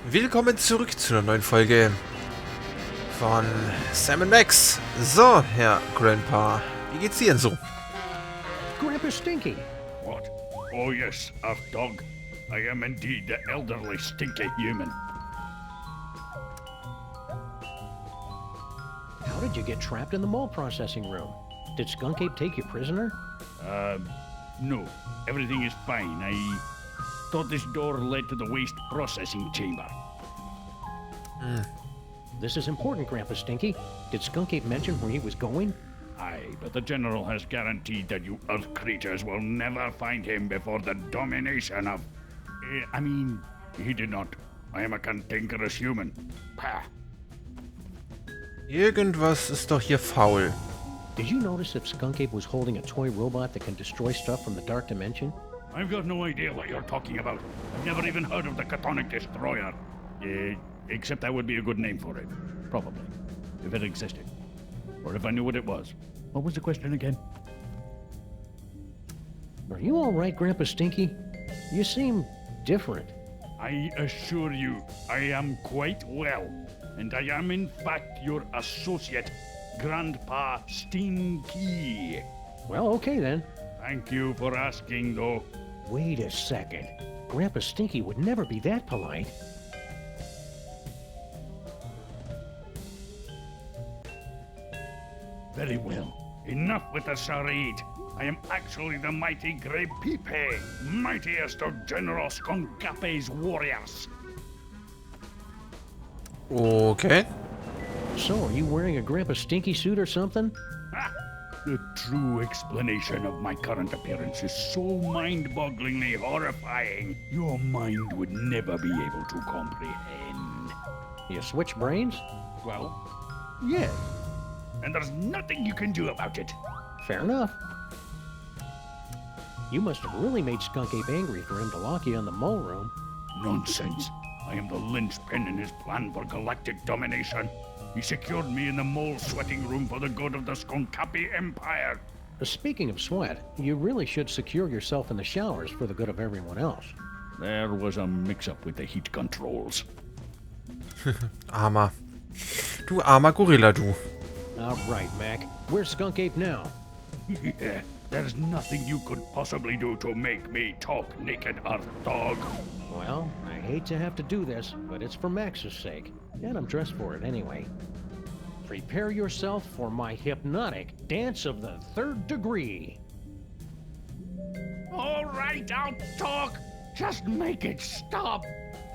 Willkommen zurück zu einer neuen Folge von Sammun-Mak. So, Herr Grandpa, wie geht's Ihnen so? Grandpa Stinky. What? Oh yes, our dog. I am indeed the elderly stinky human. How did you get trapped in the mole processing room? Did Skunk-Ape take you prisoner? No. Everything is fine. I thought this door led to the waste processing chamber. This is important, Grandpa Stinky. Did Skunk-Ape mention where he was going? Aye, but the General has guaranteed that you Earth creatures will never find him before the domination of... I mean, he did not. I am a cantankerous human. Pah. Irgendwas ist doch hier faul. Did you notice that Skunk-Ape was holding a toy robot that can destroy stuff from the dark dimension? I've got no idea what you're talking about. I've never even heard of the Catonic Destroyer. Except that would be a good name for it. Probably. If it existed. Or if I knew what it was. What was the question again? Are you all right, Grandpa Stinky? You seem different. I assure you, I am quite well. And I am in fact your associate, Grandpa Stinky. Well, okay then. Thank you for asking, though. Wait a second. Grandpa Stinky would never be that polite. Very well. Enough with the charade. I am actually the mighty Grey Pipe, mightiest of General Skunk-K'afe's warriors. Okay. So, are you wearing a Grandpa Stinky suit or something? Ha! The true explanation of my current appearance is so mind-bogglingly horrifying, your mind would never be able to comprehend. You switch brains? Well, Yes. and there's nothing you can do about it. Fair enough. You must have really made Skunk-Ape angry for him to lock you in the mole room. Nonsense. I am the linchpin in his plan for galactic domination. He secured me in the mole sweating room for the good of the Skunk-K'afe Empire. Speaking of sweat, you really should secure yourself in the showers for the good of everyone else. There was a mix-up with the heat controls. Armer. Du armer Gorilla, du. All right, Mac. Where's Skunk-Ape now? Yeah, there's nothing you could possibly do to make me talk, naked Earth dog. Well, I hate to have to do this, but it's for Max's sake, and I'm dressed for it anyway. Prepare yourself for my hypnotic dance of the third degree. All right, I'll talk. Just make it stop.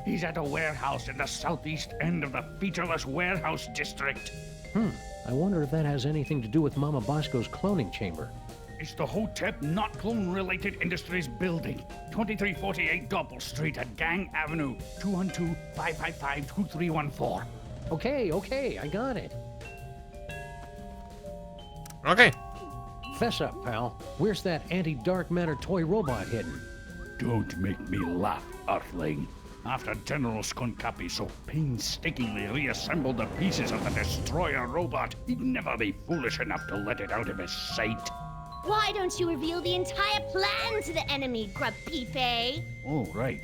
He's at a warehouse in the southeast end of the featureless warehouse district. I wonder if that has anything to do with Mama Bosco's cloning chamber. It's the Hotep Not Clone Related Industries building, 2348 Doppel Street at Gang Avenue, 212-555-2314. Okay, I got it. Okay. Fess up, pal. Where's that anti-dark matter toy robot hidden? Don't make me laugh, Earthling. After General Skunk-K'afe so painstakingly reassembled the pieces of the destroyer robot, he'd never be foolish enough to let it out of his sight. Why don't you reveal the entire plan to the enemy, Grub Pipe? Oh, right.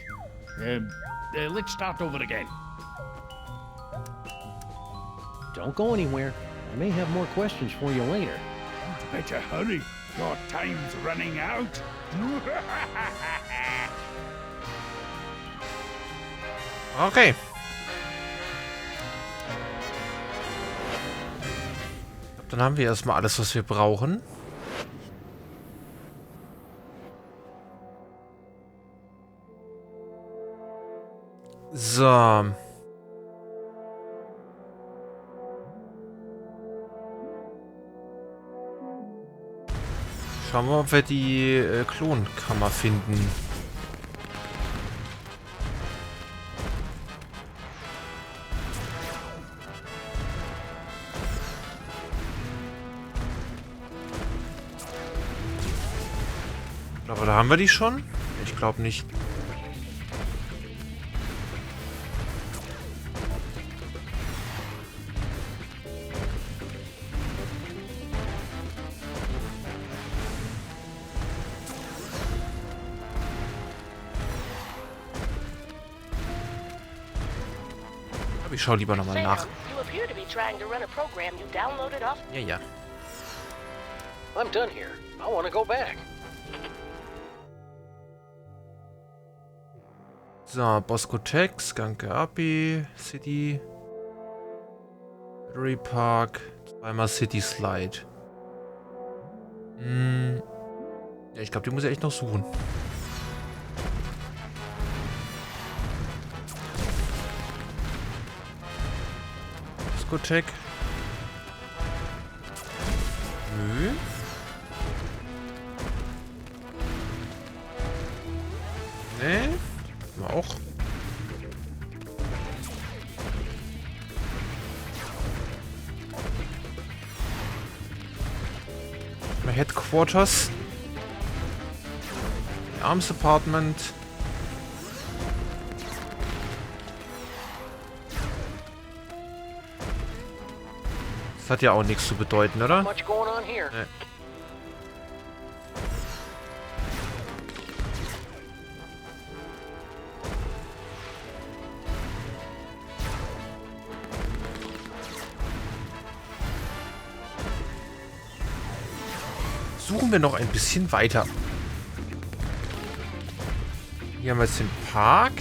Let's start over again. Don't go anywhere. I may have more questions for you later. Better hurry. Your time's running out. Okay. Dann haben wir erstmal alles, was wir brauchen. So. Schauen wir, ob wir die Klonkammer finden. Aber da haben wir die schon? Ich glaube nicht. Ich schau lieber nochmal nach. Sam, you appear to be trying to run a program you downloaded off. Ja, ja. I'm done here. I want to go back. So, Bosco-Tech, Skunk-Api, City, Battery Park, zweimal City Slide. Ja, ich glaube, die muss ich echt noch suchen. Bosco-Tech. Nö. Nee. Auch. My Headquarters. Arms Apartment. Das hat ja auch nichts zu bedeuten, oder? Much going on here. Nee. Suchen wir noch ein bisschen weiter. Hier haben wir jetzt den Park.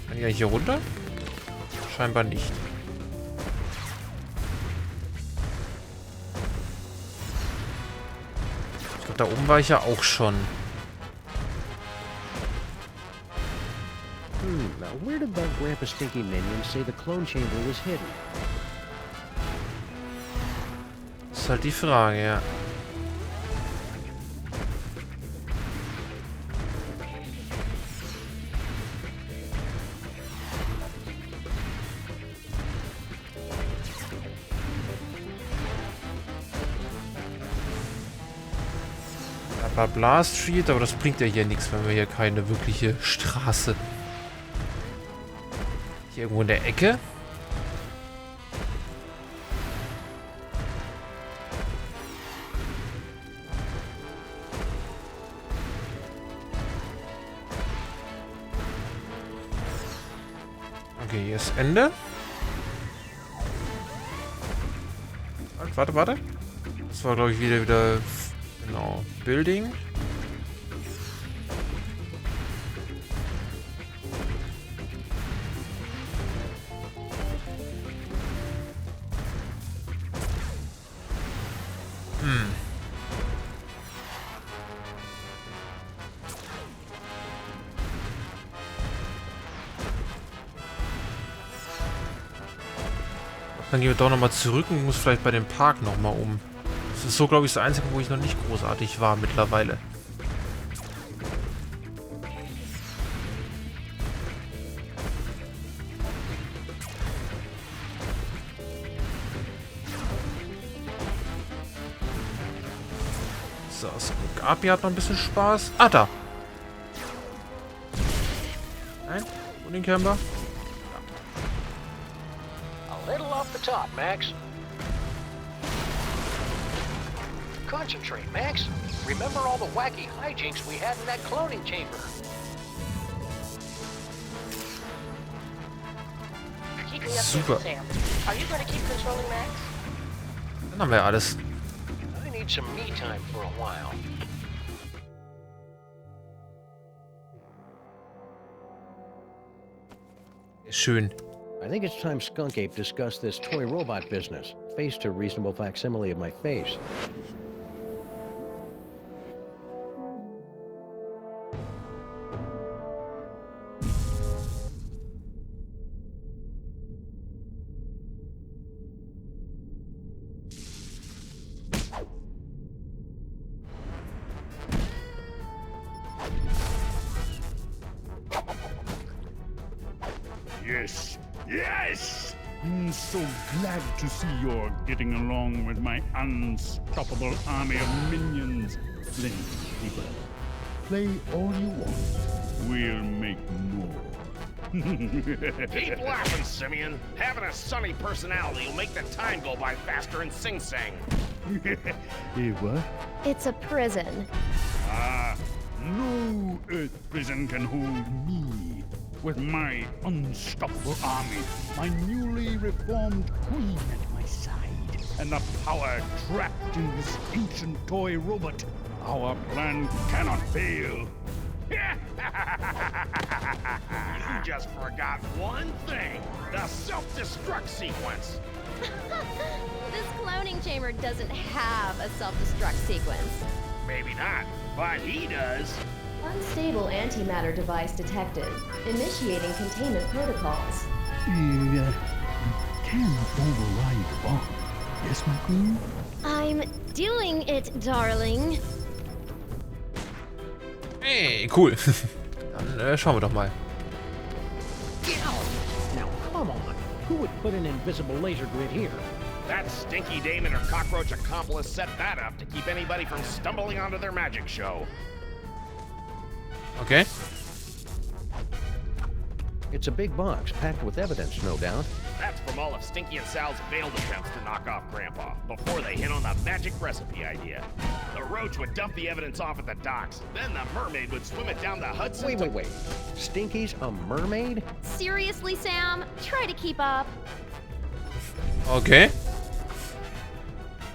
Kann ich ja hier runter? Scheinbar nicht. Ich glaube, da oben war ich ja auch schon. Now where did that Grandpa Stinky Minion say the clone chamber was hidden? Das ist halt die Frage, ja. Bla Street, aber das bringt ja hier nichts, wenn wir hier keine wirkliche Straße. Hier irgendwo in der Ecke. Okay, hier ist Ende. Warte. Das war, glaube ich, wieder... Genau. Building. Dann gehen wir doch nochmal zurück und muss vielleicht bei dem Park nochmal um. Das ist so, glaube ich, das Einzige, wo ich noch nicht großartig war mittlerweile. So, Abi hat noch ein bisschen Spaß. Ah, da. Nein, wo den Camper? A little off the top, Max. Concentrate, Max. Remember all the wacky hijinks we had in that cloning chamber. Keep me updated, Super. Sam. Are you going to keep controlling Max? Dann haben wir alles. I need some me time for a while. Schön. I think it's time Skunk-Ape discussed this toy robot business. Faced a reasonable facsimile of my face. Yes! I'm so glad to see you're getting along with my unstoppable army of minions. Splendid people. Play all you want. We'll make more. Keep laughing, Simeon. Having a sunny personality will make the time go by faster in Sing Sang. What? It's a prison. Ah, no This prison can hold me with my unstoppable army, my newly reformed queen at my side, and the power trapped in this ancient toy robot. Our plan cannot fail. You just forgot one thing. The self-destruct sequence. This cloning chamber doesn't have a self-destruct sequence. Maybe not, but he does. Unstable antimatter device detected. Initiating containment protocols. You can override the bomb. Yes, my queen? I'm doing it, darling. Hey, cool. Dann schauen wir doch mal. Now, come on. Who would put an invisible laser grid here? That stinky dame and her cockroach accomplice set that up to keep anybody from stumbling onto their magic show. Okay. It's a big box packed with evidence, no doubt. That's from all of Stinky and Sal's failed attempts to knock off Grandpa before they hit on the magic recipe idea. The roach would dump the evidence off at the docks. Then the mermaid would swim it down the Hudson. Wait. Stinky's a mermaid? Seriously, Sam? Try to keep up. Okay.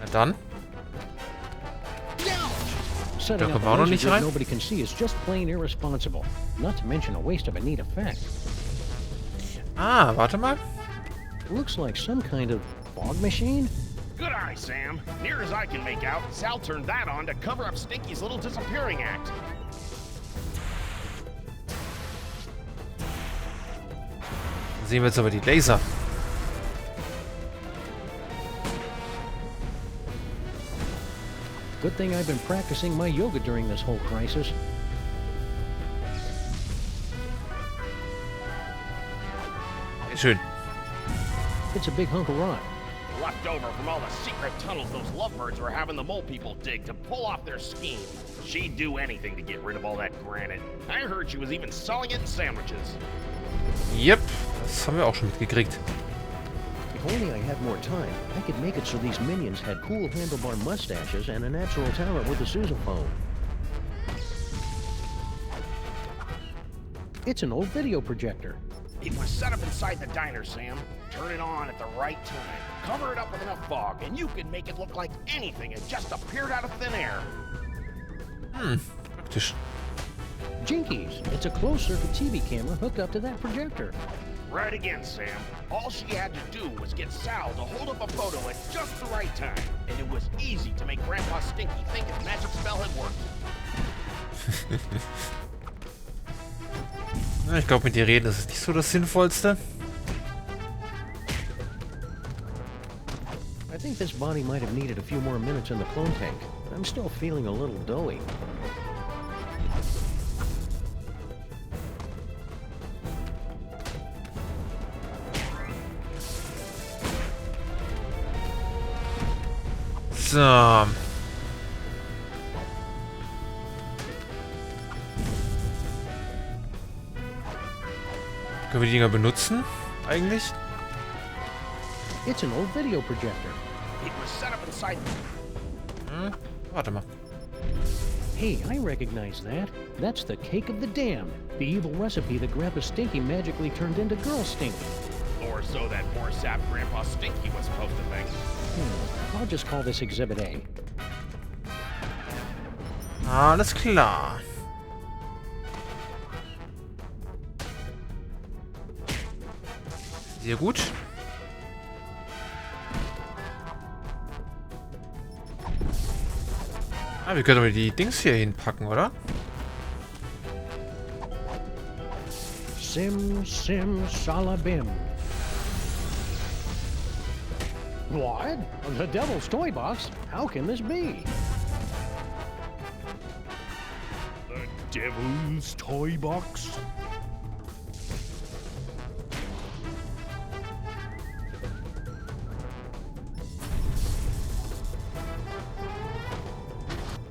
Na dann. Setting Da up kommen wir auch a noch laser nicht grid rein. nobody can see is just plain irresponsible. Not to mention a waste of a neat effect. Ah, warte mal. Looks like some kind of fog machine? Good eye, Sam. Near as I can make out, Sal turned that on to cover up Stinky's little disappearing act. Dann sehen wir jetzt aber die Laser. Good thing I've been practicing my yoga during this whole crisis. Schön. It's a big hunk of rock. Left over from all the secret tunnels those lovebirds were having the mole people dig to pull off their scheme. She'd do anything to get rid of all that granite. I heard she was even selling it in sandwiches. Yep, das haben wir auch schon mitgekriegt. If only I had more time, I could make it so these minions had cool handlebar mustaches and a natural talent with the sousaphone. It's an old video projector. It was set up inside the diner, Sam. Turn it on at the right time. Cover it up with enough fog, and you can make it look like anything had just appeared out of thin air. Praktisch. Jinkies, it's a closed-circuit TV camera hooked up to that projector. Right again, Sam. All she had to do was get Sal to hold up a photo at just the right time, and it was easy to make Grandpa Stinky think his magic spell had worked. Na, ich glaube, mit dir reden ist nicht so das Sinnvollste. I think this body might have needed a few more minutes in the clone tank. I'm still feeling a little doughy. So. Können wir die Dinger benutzen? Eigentlich? It's an old video projector. It was set up inside. Warte mal. Hey, I recognize that. That's the cake of the damned. The evil recipe that Grandpa Stinky magically turned into Girl Stinky. Or so that poor sap Grandpa Stinky was supposed to think. I'll just call this Exhibit A. Alles klar. Sehr gut. Ah, wir können aber die Dings hier hinpacken, oder? Sim Salabim. What? The Devil's Toy Box? How can this be? The Devil's Toy Box?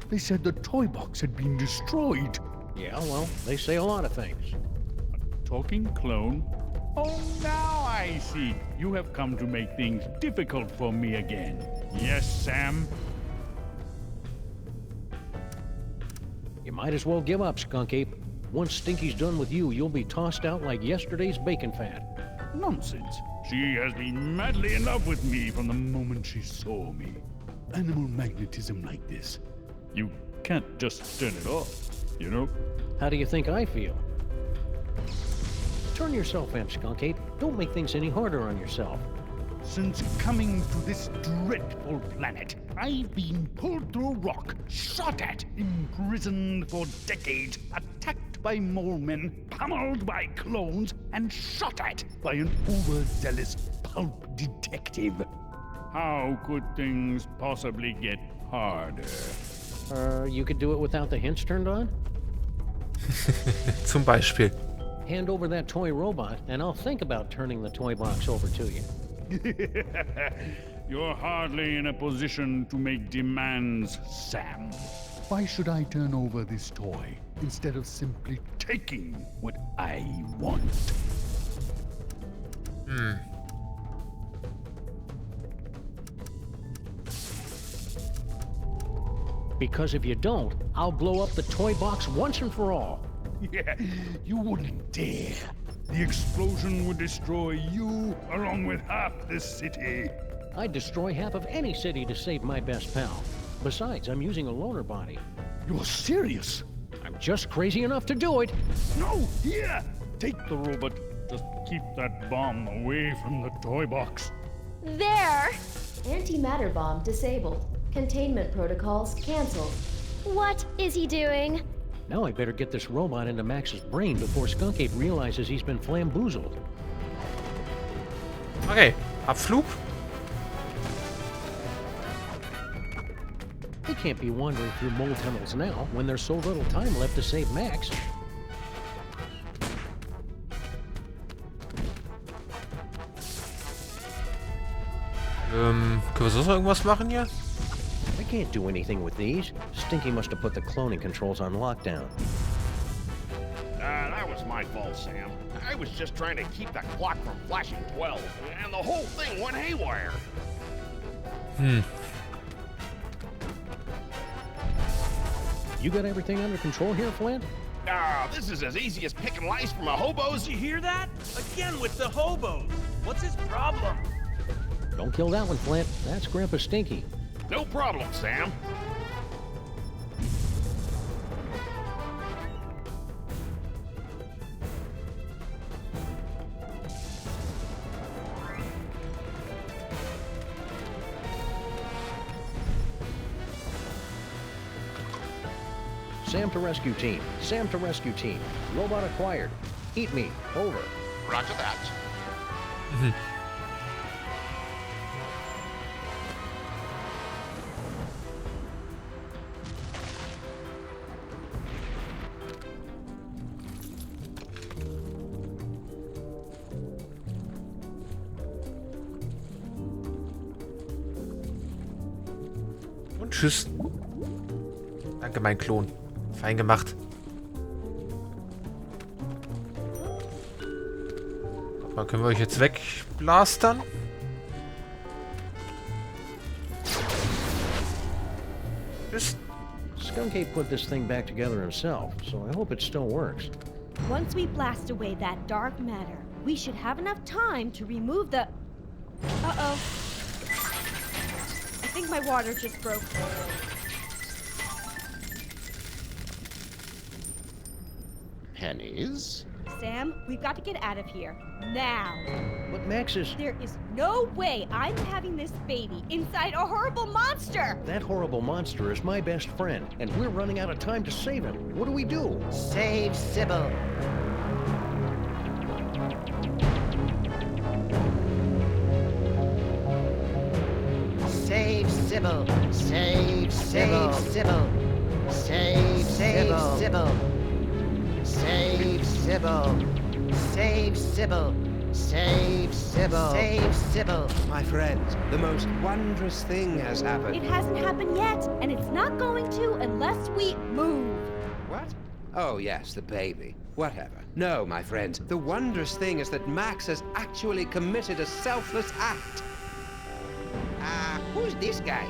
They said the toy box had been destroyed. Yeah, well, they say a lot of things. Talking clone? Oh, now I see. You have come to make things difficult for me again. Yes, Sam? You might as well give up, Skunk Ape. Once Stinky's done with you, you'll be tossed out like yesterday's bacon fat. Nonsense. She has been madly in love with me from the moment she saw me. Animal magnetism like this. You can't just turn it off, you know? How do you think I feel? Turn yourself in, Skunk-ape. Don't make things any harder on yourself. Since coming to this dreadful planet, I've been pulled through rock, shot at, imprisoned for decades, attacked by mole men, pummeled by clones, and shot at by an overzealous pulp detective. How could things possibly get harder? You could do it without the hints turned on? Zum Beispiel. Hand over that toy robot, and I'll think about turning the toy box over to you. You're hardly in a position to make demands, Sam. Why should I turn over this toy instead of simply taking what I want? Because if you don't, I'll blow up the toy box once and for all. Yeah, you wouldn't dare. The explosion would destroy you along with half this city. I'd destroy half of any city to save my best pal. Besides, I'm using a loaner body. You're serious? I'm just crazy enough to do it. No, here! Take the robot. Just keep that bomb away from the toy box. There! Antimatter bomb disabled. Containment protocols canceled. What is he doing? Now I better get this robot into Max's brain before Skunk-ape realizes he's been flamboozled. Okay, Abflug. They can't be wandering through mole tunnels now when there's so little time left to save Max. Können wir sonst noch irgendwas machen hier? I can't do anything with these. Stinky must have put the cloning controls on lockdown. That was my fault, Sam. I was just trying to keep the clock from flashing 12, and the whole thing went haywire. You got everything under control here, Flint? This is as easy as picking lice from a hobo's. You hear that? Again with the hobos. What's his problem? Don't kill that one, Flint. That's Grandpa Stinky. No problem, Sam. Sam to rescue team. Sam to rescue team. Robot acquired. Eat me. Over. Roger that. Und tschüss. Danke, mein Klon. Fein gemacht. Mal können wir euch jetzt wegblastern? Tschüss. Skunk-ape put this thing back together himself, so I hope it still works. Once we blast away that dark matter, we should have enough time to remove the... Uh-oh. I think my water just broke. Pennies? Sam, we've got to get out of here. Now. But Max is... There is no way I'm having this baby inside a horrible monster! That horrible monster is my best friend, and we're running out of time to save him. What do we do? Save Sybil. Save Sybil. Save Sybil. Save Sybil. Save Sybil. Save Sybil. Save Sybil. Save Sybil. My friends, the most wondrous thing has happened. It hasn't happened yet, and it's not going to unless we move. What? Oh, yes, the baby. Whatever. No, my friends, the wondrous thing is that Max has actually committed a selfless act. Who's this guy?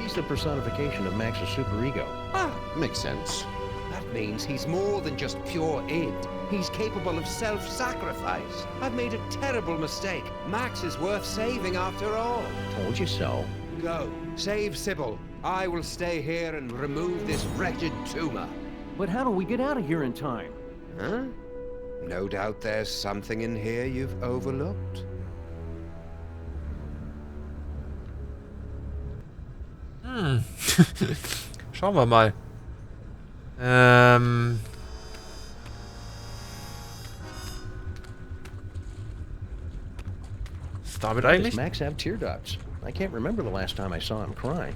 He's the personification of Max's superego. Ah, makes sense. That means he's more than just pure id. He's capable of self-sacrifice. I've made a terrible mistake. Max is worth saving after all. Told you so. Go. Save Sybil. I will stay here and remove this wretched tumor. But how do we get out of here in time? Huh? No doubt there's something in here you've overlooked. Schauen wir mal. Was ist damit eigentlich? Does Max have tear ducts? I can't remember the last time I saw him cry.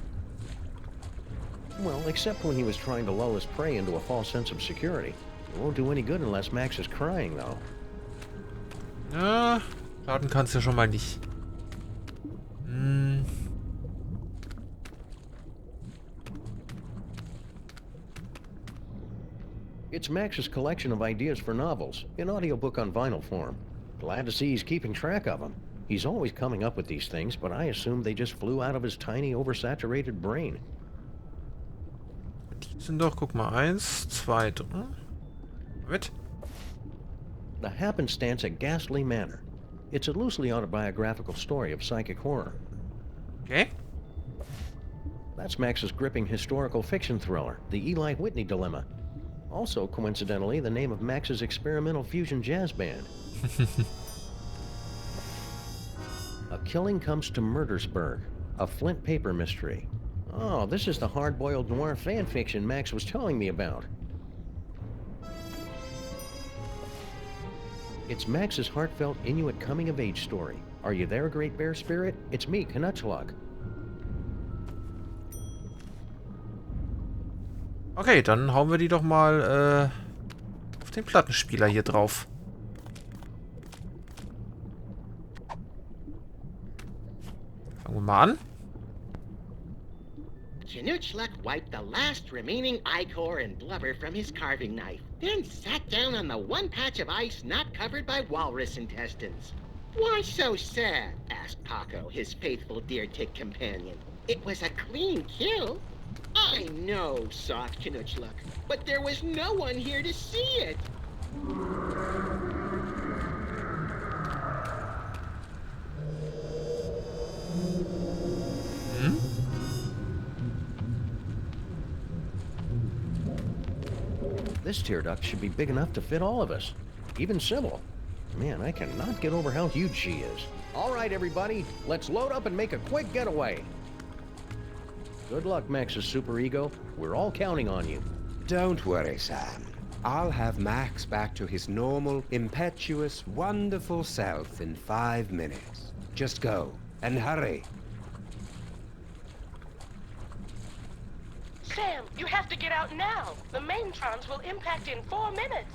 Well, except when he was trying to lull his prey into a false sense of security. It won't do any good unless Max is crying, though. Ja, raten kannst du schon mal nicht. It's Max's collection of ideas for novels, in audiobook on vinyl form. Glad to see he's keeping track of them. He's always coming up with these things, but I assume they just flew out of his tiny, oversaturated brain. Die sind doch, guck mal, 1, 2, 3. Mit? The Happenstance at Ghastly Manor. It's a loosely autobiographical story of psychic horror. Okay. That's Max's gripping historical fiction thriller, The Eli Whitney Dilemma. Also, coincidentally, the name of Max's experimental fusion jazz band. A Killing Comes to Murdersburg, a Flint paper mystery. Oh, this is the hard-boiled noir fan fiction Max was telling me about. It's Max's heartfelt Inuit coming-of-age story. Are you there, Great Bear Spirit? It's me, Knutschlag. Okay, dann hauen wir die doch mal auf den Plattenspieler hier drauf. Fangen wir mal an. Knutschlag wiped the last remaining ichor and blubber from his carving knife, then sat down on the one patch of ice not covered by walrus intestines. Why so sad? Asked Paco, his faithful deer-tick companion. It was a clean kill. I know, soft Knutschlag, but there was no one here to see it. This tear duct should be big enough to fit all of us, even Sybil. Man, I cannot get over how huge she is. All right, everybody, let's load up and make a quick getaway. Good luck, Max's superego. We're all counting on you. Don't worry, Sam. I'll have Max back to his normal, impetuous, wonderful self in 5 minutes. Just go, and hurry. Sam, you have to get out now. The maintrons will impact in 4 minutes.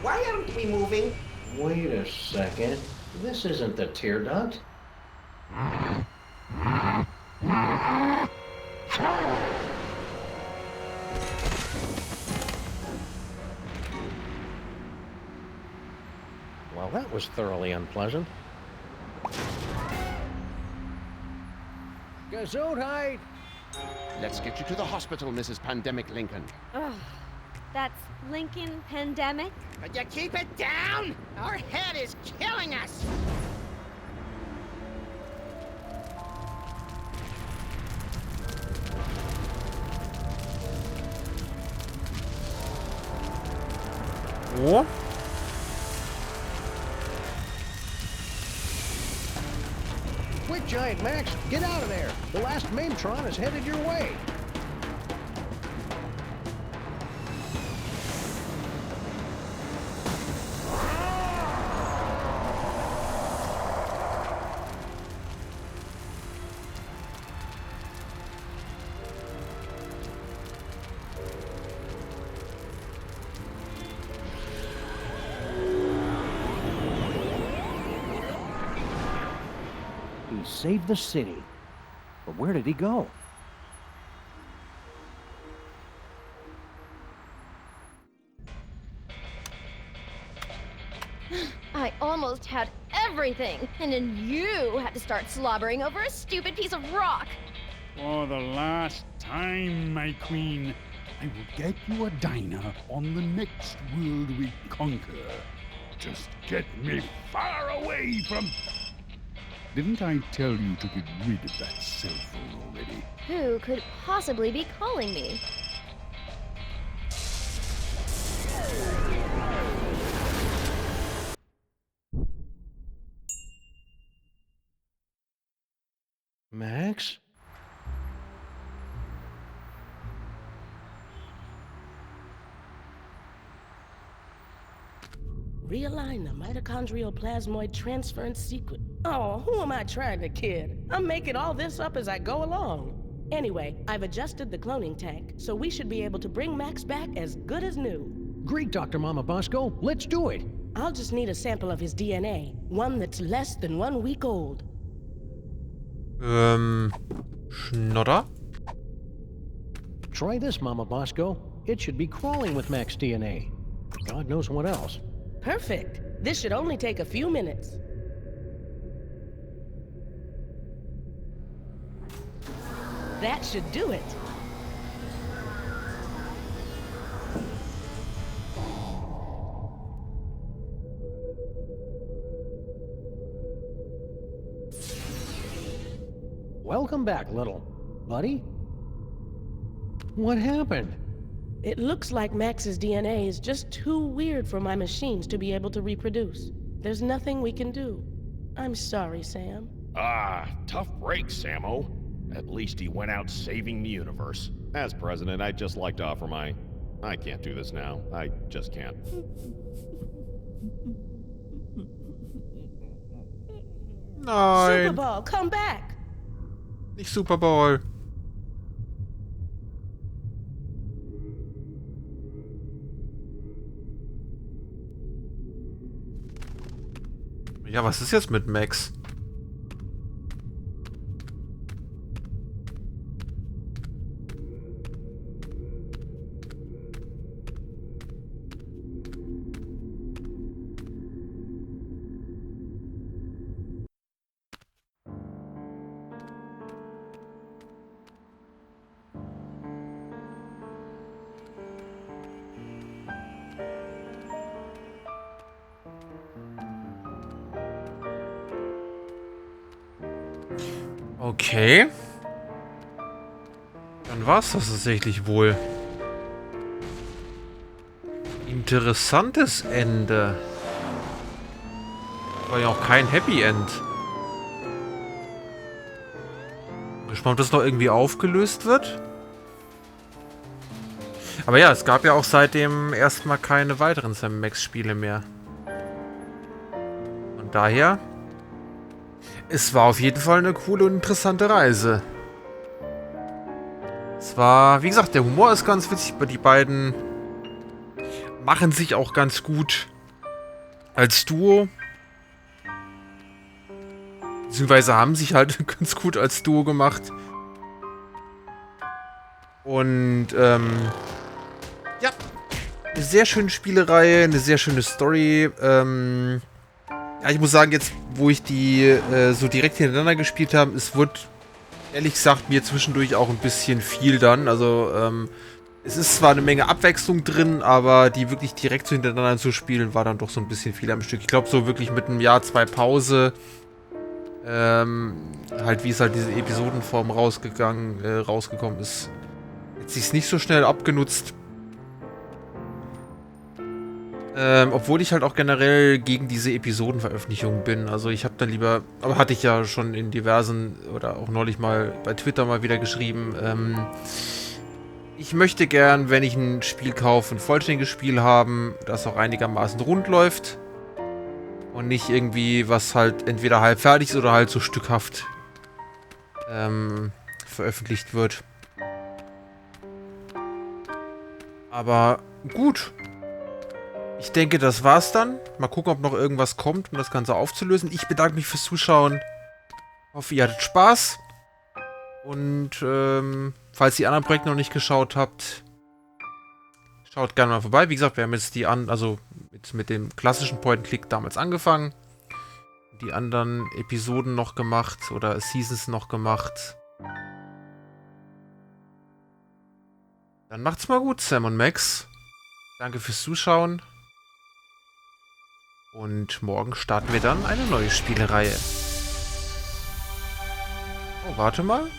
Why aren't we moving? Wait a second. This isn't the tear duct. Well, that was thoroughly unpleasant. Gesundheit! Let's get you to the hospital, Mrs. Pandemic Lincoln. Ugh, that's Lincoln Pandemic? Could you keep it down? Our head is killing us! Oh. Quick, Giant Max, get out of there! The last Maintron is headed your way! He saved the city. But where did he go? I almost almost had everything, and then you had to start slobbering over a stupid piece of rock. For the last time, my queen, I will get you a diner on the next world we conquer. Just get me far away from... Didn't I tell you to get rid of that cell phone already? Who could possibly be calling me? Max? Realign the mitochondrial plasmoid transference sequence. Oh, who am I trying to kid? I'm making all this up as I go along. Anyway, I've adjusted the cloning tank, so we should be able to bring Max back as good as new. Great, Dr. Mama Bosco. Let's do it. I'll just need a sample of his DNA, one that's less than 1 week old. Schnodder? Try this, Mama Bosco. It should be crawling with Max DNA. God knows what else. Perfect. This should only take a few minutes. That should do it. Welcome back, little buddy. What happened? It looks like Max's DNA is just too weird for my machines to be able to reproduce. There's nothing we can do. I'm sorry, Sam. Tough break, Sammo. At least he went out saving the universe. As president, I'd just like to offer my... I can't do this now. I just can't. Nein. Super Bowl, come back! Nicht Super Bowl. Ja, was ist jetzt mit Max? Okay. Dann war's das tatsächlich wohl. Interessantes Ende. War ja auch kein Happy End. Gespannt, ob das noch irgendwie aufgelöst wird. Aber ja, es gab ja auch seitdem erstmal keine weiteren Sam Max-Spiele mehr. Und daher... Es war auf jeden Fall eine coole und interessante Reise. Es war, wie gesagt, der Humor ist ganz witzig, aber die beiden machen sich auch ganz gut als Duo. Beziehungsweise haben sich halt ganz gut als Duo gemacht. Und, ja. Eine sehr schöne Spielereihe, eine sehr schöne Story, ja, ich muss sagen, jetzt, wo ich die so direkt hintereinander gespielt habe, es wird, ehrlich gesagt, mir zwischendurch auch ein bisschen viel dann. Also, es ist zwar eine Menge Abwechslung drin, aber die wirklich direkt so hintereinander zu spielen, war dann doch so ein bisschen viel am Stück. Ich glaube, so wirklich mit einem Jahr, 2 Pause, halt wie es halt diese Episodenform rausgekommen ist, hat sich's nicht so schnell abgenutzt. Obwohl ich halt auch generell gegen diese Episodenveröffentlichung bin. Also ich habe dann lieber, aber hatte ich ja schon in diversen oder auch neulich mal bei Twitter mal wieder geschrieben, ich möchte gern, wenn ich ein Spiel kaufe, ein vollständiges Spiel haben, das auch einigermaßen rund läuft und nicht irgendwie, was halt entweder halb fertig ist oder halt so stückhaft veröffentlicht wird. Aber gut. Ich denke, das war's dann. Mal gucken, ob noch irgendwas kommt, um das Ganze aufzulösen. Ich bedanke mich fürs Zuschauen. Hoffe, ihr hattet Spaß. Und falls ihr die anderen Projekte noch nicht geschaut habt, schaut gerne mal vorbei. Wie gesagt, wir haben jetzt mit dem klassischen Point-and-Click damals angefangen. die anderen Episoden noch gemacht oder Seasons noch gemacht. Dann macht's mal gut, Sam und Max. Danke fürs Zuschauen. Und morgen starten wir dann eine neue Spielereihe. Oh, warte mal.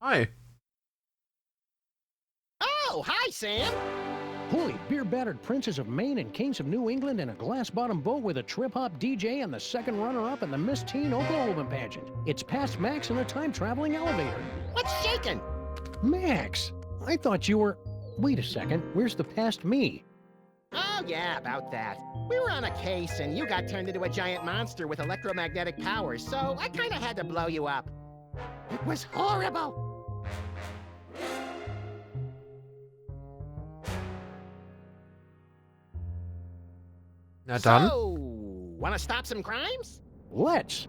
Hi. Oh, hi, Sam. Holy beer-battered princes of Maine and kings of New England in a glass-bottom boat with a trip-hop DJ and the second runner-up in the Miss Teen Oklahoma pageant. It's past Max in a time-traveling elevator. What's shaking? Max, I thought you were... Wait a second, where's the past me? Oh, yeah, about that. We were on a case, and you got turned into a giant monster with electromagnetic powers, so I kinda had to blow you up. It was horrible. Na dann. So, wanna stop some crimes? Let's.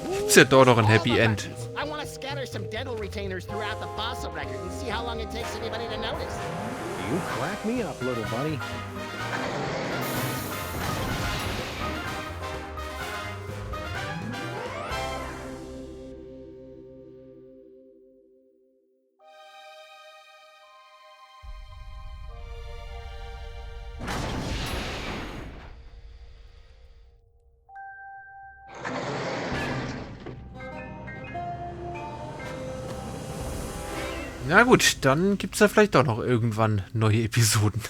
Gibt's ja doch noch ein Happy End. I wanna scatter some dental retainers throughout the fossil record and see how long it takes anybody to notice. You crack me up, little buddy. Na gut, dann gibt's ja vielleicht doch noch irgendwann neue Episoden.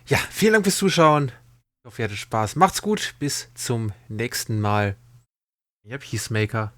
Ja, vielen Dank fürs Zuschauen. Ich hoffe, ihr hattet Spaß. Macht's gut, bis zum nächsten Mal. Ihr Peacemaker.